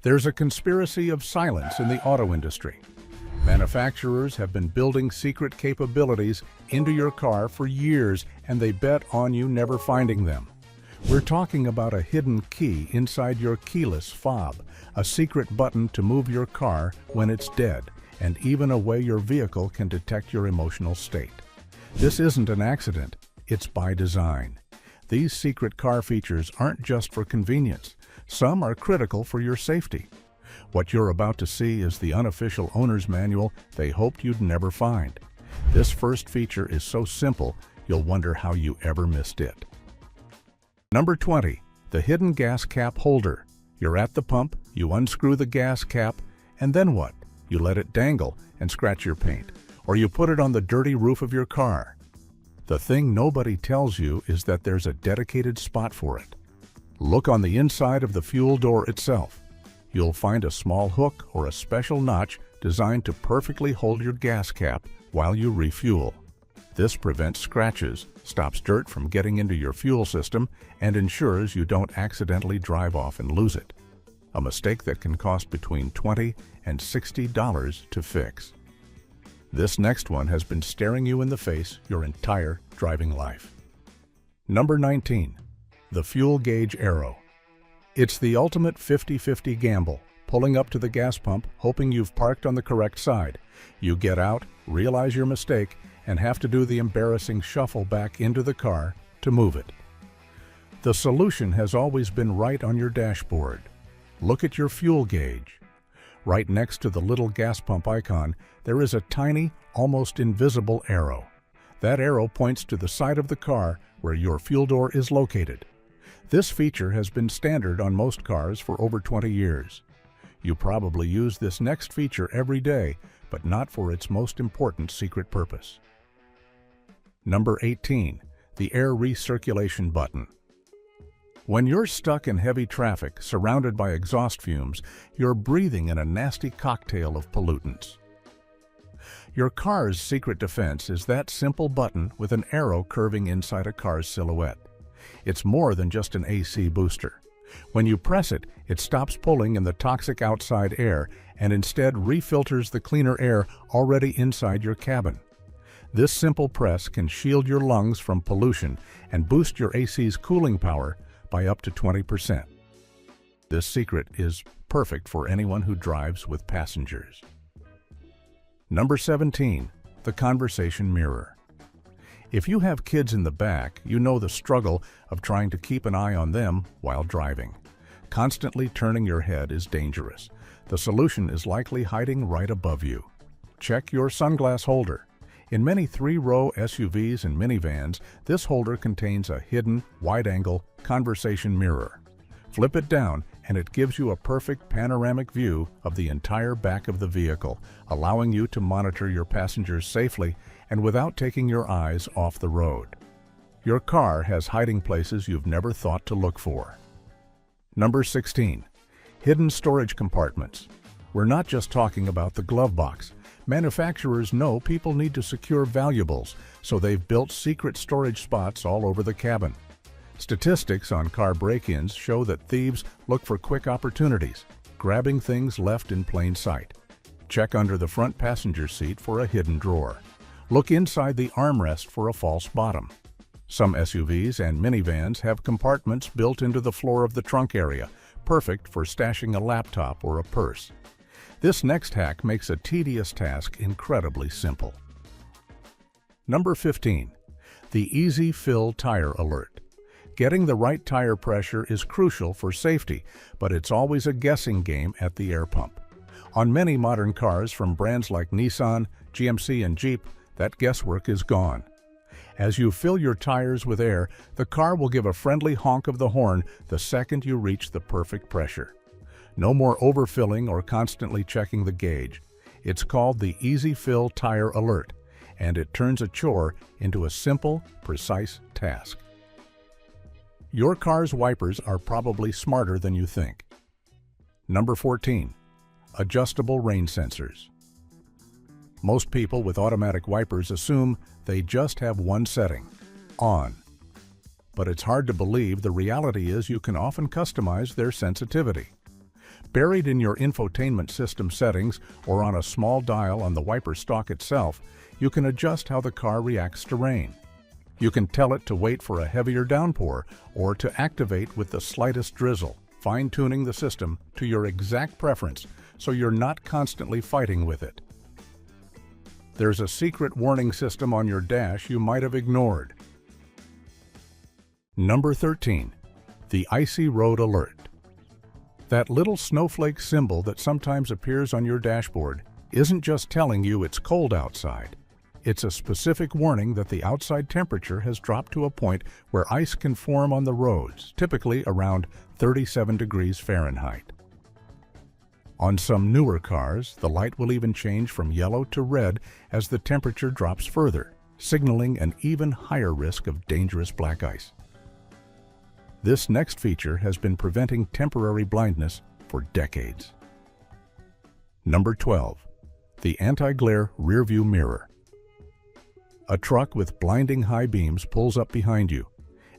There's a conspiracy of silence in the auto industry. Manufacturers have been building secret capabilities into your car for years, and they bet on you never finding them. We're talking about a hidden key inside your keyless fob, a secret button to move your car when it's dead, and even a way your vehicle can detect your emotional state. This isn't an accident, it's by design. These secret car features aren't just for convenience. Some are critical for your safety. What you're about to see is the unofficial owner's manual they hoped you'd never find. This first feature is so simple, you'll wonder how you ever missed it. Number 20. The hidden gas cap holder. You're at the pump, you unscrew the gas cap, and then what? You let it dangle and scratch your paint, or you put it on the dirty roof of your car. The thing nobody tells you is that there's a dedicated spot for it. Look on the inside of the fuel door itself. You'll find a small hook or a special notch designed to perfectly hold your gas cap while you refuel. This prevents scratches, stops dirt from getting into your fuel system, and ensures you don't accidentally drive off and lose it. A mistake that can cost between $20 and $60 to fix. This next one has been staring you in the face your entire driving life. Number 19. The fuel gauge arrow. It's the ultimate 50-50 gamble, pulling up to the gas pump, hoping you've parked on the correct side. You get out, realize your mistake, and have to do the embarrassing shuffle back into the car to move it. The solution has always been right on your dashboard. Look at your fuel gauge. Right next to the little gas pump icon, there is a tiny, almost invisible arrow. That arrow points to the side of the car where your fuel door is located. This feature has been standard on most cars for over 20 years. You probably use this next feature every day, but not for its most important secret purpose. Number 18. The air recirculation button. When you're stuck in heavy traffic, surrounded by exhaust fumes, you're breathing in a nasty cocktail of pollutants. Your car's secret defense is that simple button with an arrow curving inside a car's silhouette. It's more than just an AC booster. When you press it, it stops pulling in the toxic outside air and instead refilters the cleaner air already inside your cabin. This simple press can shield your lungs from pollution and boost your AC's cooling power by up to 20%. This secret is perfect for anyone who drives with passengers. Number 17. The conversation mirror. If you have kids in the back, you know the struggle of trying to keep an eye on them while driving. Constantly turning your head is dangerous. The solution is likely hiding right above you. Check your sunglass holder. In many 3-row SUVs and minivans, this holder contains a hidden, wide-angle conversation mirror. Flip it down and it gives you a perfect panoramic view of the entire back of the vehicle, allowing you to monitor your passengers safely and without taking your eyes off the road. Your car has hiding places you've never thought to look for. Number 16. Hidden storage compartments. We're not just talking about the glove box. Manufacturers know people need to secure valuables, so they've built secret storage spots all over the cabin. Statistics on car break-ins show that thieves look for quick opportunities, grabbing things left in plain sight. Check under the front passenger seat for a hidden drawer. Look inside the armrest for a false bottom. Some SUVs and minivans have compartments built into the floor of the trunk area, perfect for stashing a laptop or a purse. This next hack makes a tedious task incredibly simple. Number 15. The Easy Fill Tire Alert. Getting the right tire pressure is crucial for safety, but it's always a guessing game at the air pump. On many modern cars from brands like Nissan, GMC, and Jeep, that guesswork is gone. As you fill your tires with air, the car will give a friendly honk of the horn the second you reach the perfect pressure. No more overfilling or constantly checking the gauge. It's called the Easy Fill Tire Alert, and it turns a chore into a simple, precise task. Your car's wipers are probably smarter than you think. Number 14. Adjustable rain sensors. Most people with automatic wipers assume they just have one setting, on. But it's hard to believe the reality is you can often customize their sensitivity. Buried in your infotainment system settings or on a small dial on the wiper stalk itself, you can adjust how the car reacts to rain. You can tell it to wait for a heavier downpour or to activate with the slightest drizzle, fine-tuning the system to your exact preference so you're not constantly fighting with it. There's a secret warning system on your dash you might have ignored. Number 13. The Icy Road Alert. That little snowflake symbol that sometimes appears on your dashboard isn't just telling you it's cold outside. It's a specific warning that the outside temperature has dropped to a point where ice can form on the roads, typically around 37 degrees Fahrenheit. On some newer cars, the light will even change from yellow to red as the temperature drops further, signaling an even higher risk of dangerous black ice. This next feature has been preventing temporary blindness for decades. Number 12. The Anti-Glare Rearview Mirror. A truck with blinding high beams pulls up behind you,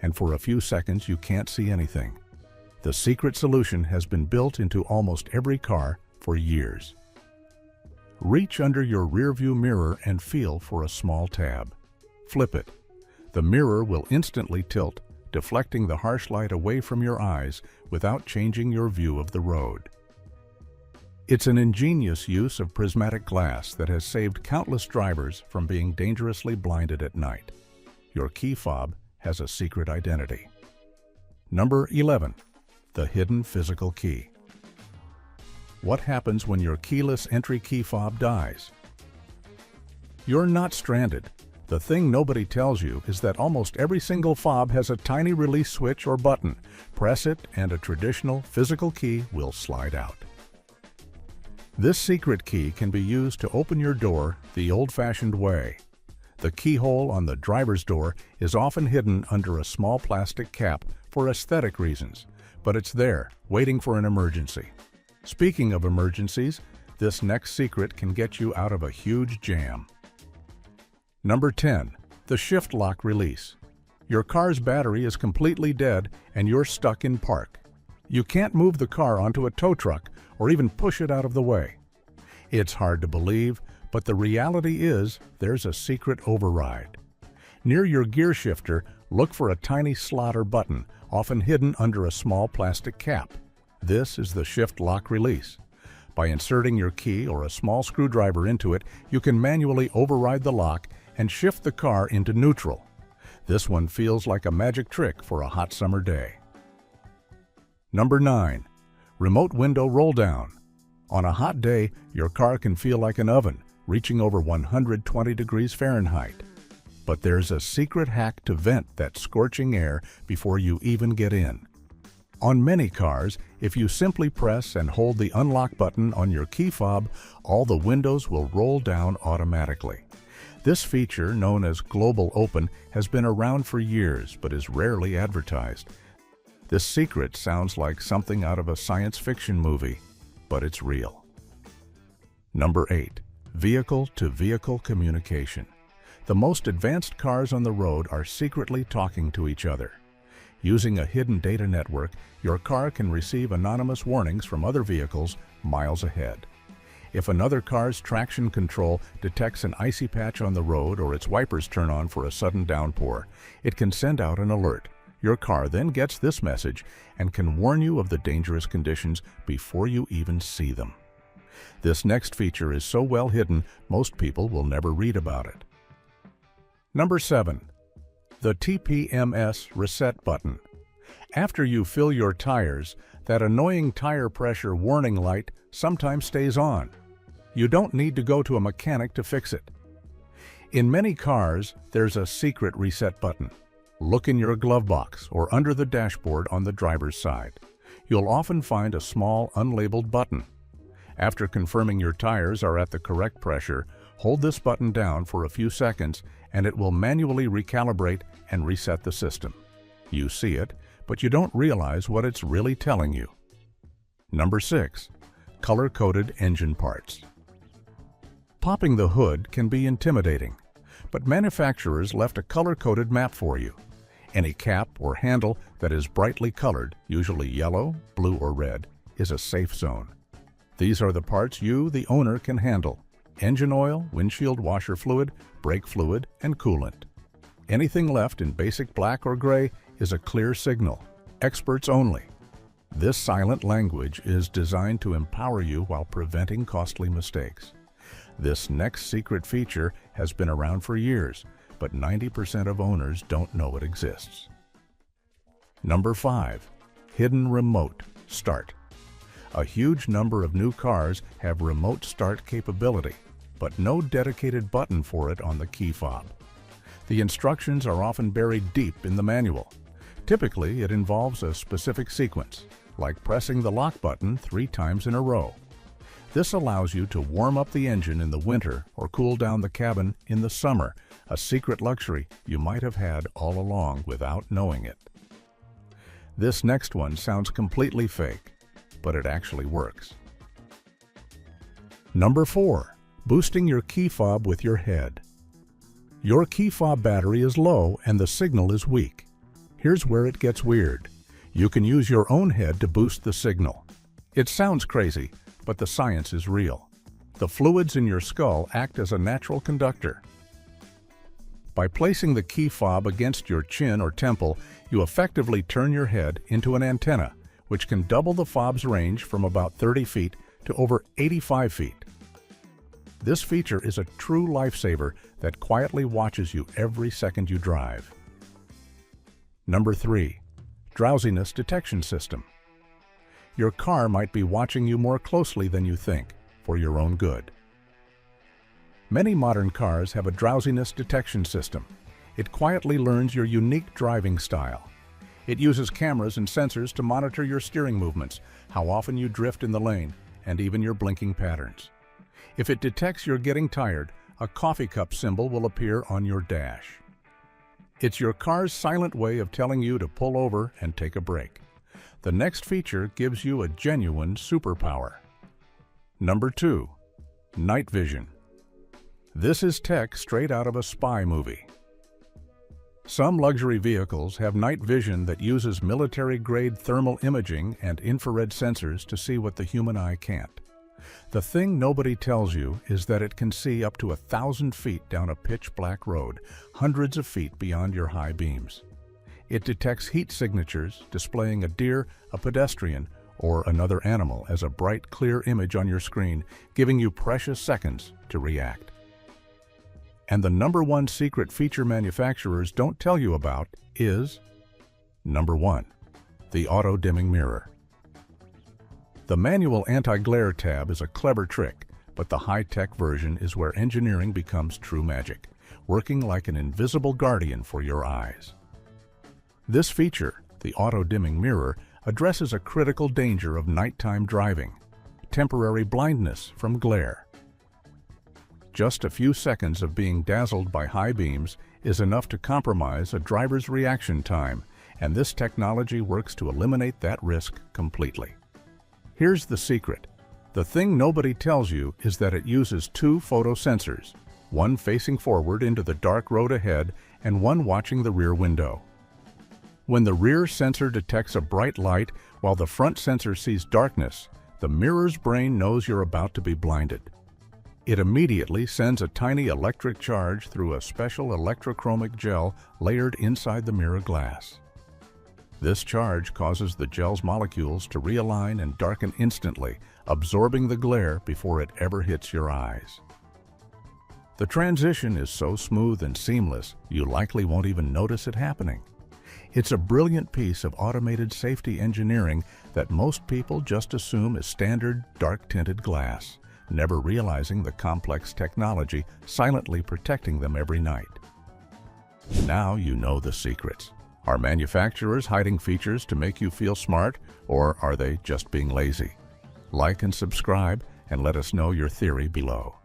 and for a few seconds you can't see anything. The secret solution has been built into almost every car for years. Reach under your rearview mirror and feel for a small tab. Flip it. The mirror will instantly tilt, deflecting the harsh light away from your eyes without changing your view of the road. It's an ingenious use of prismatic glass that has saved countless drivers from being dangerously blinded at night. Your key fob has a secret identity. Number 11. The Hidden Physical Key. What happens when your keyless entry key fob dies? You're not stranded. The thing nobody tells you is that almost every single fob has a tiny release switch or button. Press it and a traditional physical key will slide out. This secret key can be used to open your door the old-fashioned way. The keyhole on the driver's door is often hidden under a small plastic cap for aesthetic reasons, but it's there, waiting for an emergency. Speaking of emergencies, this next secret can get you out of a huge jam. Number 10. The Shift Lock Release. Your car's battery is completely dead and you're stuck in park. You can't move the car onto a tow truck or even push it out of the way. It's hard to believe, but the reality is there's a secret override. Near your gear shifter, look for a tiny slot or button, often hidden under a small plastic cap. This is the Shift Lock Release. By inserting your key or a small screwdriver into it, you can manually override the lock and shift the car into neutral. This one feels like a magic trick for a hot summer day. Number 9. Remote Window Roll Down. On a hot day, your car can feel like an oven, reaching over 120 degrees Fahrenheit. But there's a secret hack to vent that scorching air before you even get in. On many cars, if you simply press and hold the unlock button on your key fob, all the windows will roll down automatically. This feature, known as Global Open, has been around for years but is rarely advertised. This secret sounds like something out of a science fiction movie, but it's real. Number 8. Vehicle-to-vehicle communication. The most advanced cars on the road are secretly talking to each other. Using a hidden data network, your car can receive anonymous warnings from other vehicles miles ahead. If another car's traction control detects an icy patch on the road or its wipers turn on for a sudden downpour, it can send out an alert. Your car then gets this message and can warn you of the dangerous conditions before you even see them. This next feature is so well hidden, most people will never read about it. Number 7. The TPMS Reset Button. After you fill your tires, that annoying tire pressure warning light sometimes stays on. You don't need to go to a mechanic to fix it. In many cars, there's a secret reset button. Look in your glove box or under the dashboard on the driver's side. You'll often find a small, unlabeled button. After confirming your tires are at the correct pressure, hold this button down for a few seconds and it will manually recalibrate and reset the system. You see it, but you don't realize what it's really telling you. Number 6. Color-coded engine parts. Popping the hood can be intimidating, but manufacturers left a color-coded map for you. Any cap or handle that is brightly colored, usually yellow, blue, or red, is a safe zone. These are the parts you, the owner, can handle: engine oil, windshield washer fluid, brake fluid, and coolant. Anything left in basic black or gray is a clear signal. Experts only. This silent language is designed to empower you while preventing costly mistakes. This next secret feature has been around for years, but 90% of owners don't know it exists. Number 5. Hidden Remote Start. A huge number of new cars have remote start capability, but no dedicated button for it on the key fob. The instructions are often buried deep in the manual. Typically, it involves a specific sequence, like pressing the lock button 3 times in a row. This allows you to warm up the engine in the winter or cool down the cabin in the summer, a secret luxury you might have had all along without knowing it. This next one sounds completely fake, but it actually works. Number 4. Boosting your key fob with your head. Your key fob battery is low and the signal is weak. Here's where it gets weird. You can use your own head to boost the signal. It sounds crazy, but the science is real. The fluids in your skull act as a natural conductor. By placing the key fob against your chin or temple, you effectively turn your head into an antenna, which can double the fob's range from about 30 feet to over 85 feet. This feature is a true lifesaver that quietly watches you every second you drive. Number 3. Drowsiness Detection System. Your car might be watching you more closely than you think, for your own good. Many modern cars have a drowsiness detection system. It quietly learns your unique driving style. It uses cameras and sensors to monitor your steering movements, how often you drift in the lane, and even your blinking patterns. If it detects you're getting tired, a coffee cup symbol will appear on your dash. It's your car's silent way of telling you to pull over and take a break. The next feature gives you a genuine superpower. Number 2. Night Vision. This is tech straight out of a spy movie. Some luxury vehicles have night vision that uses military-grade thermal imaging and infrared sensors to see what the human eye can't. The thing nobody tells you is that it can see up to 1,000 feet down a pitch-black road, hundreds of feet beyond your high beams. It detects heat signatures, displaying a deer, a pedestrian, or another animal as a bright, clear image on your screen, giving you precious seconds to react. And the number 1 secret feature manufacturers don't tell you about is Number 1. The auto-dimming mirror. The manual anti-glare tab is a clever trick, but the high-tech version is where engineering becomes true magic, working like an invisible guardian for your eyes. This feature, the auto-dimming mirror, addresses a critical danger of nighttime driving: temporary blindness from glare. Just a few seconds of being dazzled by high beams is enough to compromise a driver's reaction time, and this technology works to eliminate that risk completely. Here's the secret. The thing nobody tells you is that it uses 2 photo sensors, one facing forward into the dark road ahead and one watching the rear window. When the rear sensor detects a bright light while the front sensor sees darkness, the mirror's brain knows you're about to be blinded. It immediately sends a tiny electric charge through a special electrochromic gel layered inside the mirror glass. This charge causes the gel's molecules to realign and darken instantly, absorbing the glare before it ever hits your eyes. The transition is so smooth and seamless, you likely won't even notice it happening. It's a brilliant piece of automated safety engineering that most people just assume is standard dark-tinted glass, never realizing the complex technology silently protecting them every night. Now you know the secrets. Are manufacturers hiding features to make you feel smart, or are they just being lazy? Like and subscribe, and let us know your theory below.